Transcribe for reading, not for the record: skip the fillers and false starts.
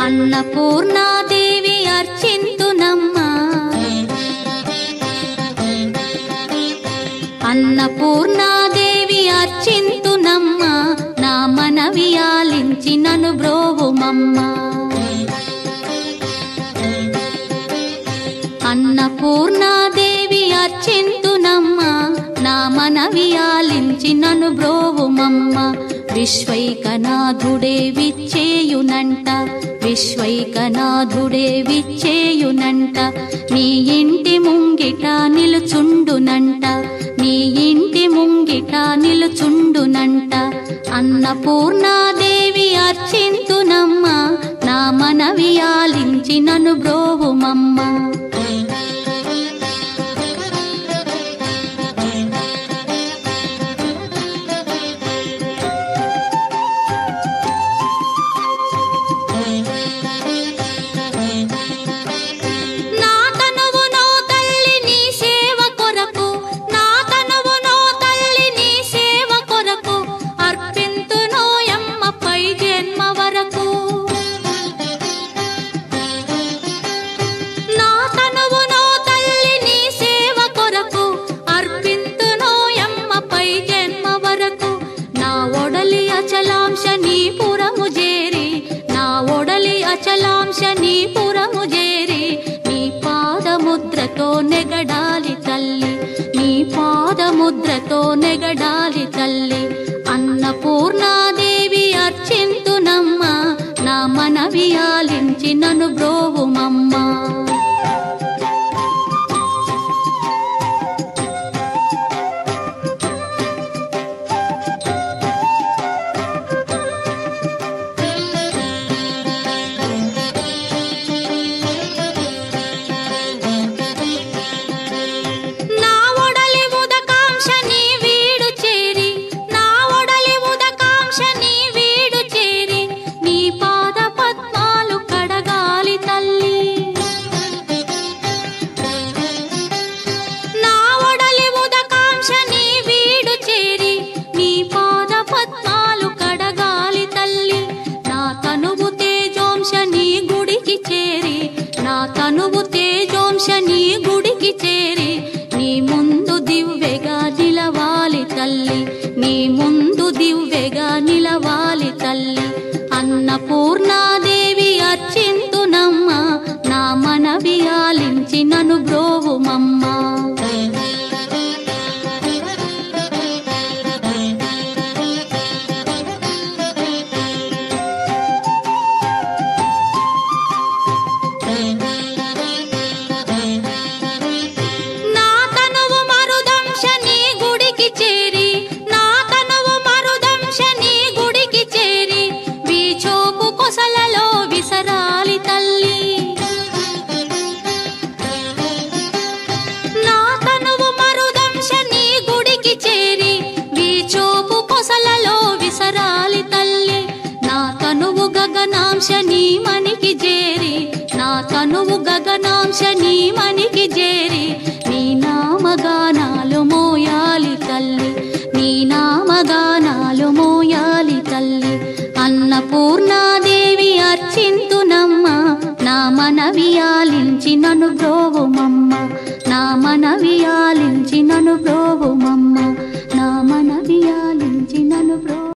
అన్నపూర్ణాదేవి అర్చింతునమ్మా, అన్నపూర్ణాదేవి అర్చింతునమ్మా, నా మనవి ఆలించి నన్ను బ్రోవుమమ్మా. అన్నపూర్ణాదేవి అర్చింతునమ్మా, నా మనవి ఆలించి నన్ను బ్రోవుమమ్మా. విశ్వైకనాథుడే విచ్చేయునంట, విశ్వైకనాథుడే విచ్చేయునంట, నీ ఇంటి ముంగిట నిలుచుండునంట, నీ ఇంటి ముంగిట నిలుచుండునంట. అన్నపూర్ణాదేవి అర్చింతునమ్మా, నా మనవి ఆలించి నన్ను బ్రోవుమమ్మా. అచలాంశనీపురము చేరి నీ పాదముద్రతో నెగడాలి తల్లి, నీ పాదముద్రతో నెగడాలి తల్లి. అన్నపూర్ణాదేవి అర్చింతునమ్మా, నా మనవి ఆలించి నన్ను బ్రోవుమమ్మా. తనువు తేజోంశని గుడికి చేరి నీ ముందు దివ్వెగా నిలవాలి తల్లి, నీ ముందు దివ్వెగా నిలవాలి తల్లి. అన్నపూర్ణాదేవి అర్చింతునమ్మా, నా మనవి ఆలించి నన్ను బ్రోవుమమ్మా. గగనాంశని మనికి చేరి, నా తనువు గగనాంశని మనికి చేరి నీ నామగానాలు మోయాలి తల్లి, నీ నామగానాలు మోయాలి తల్లి. అన్నపూర్ణాదేవి అర్చింతునమ్మా, నా మనవి ఆలించి నన్ను బ్రోవుమమ్మా, నా మనవి ఆలించి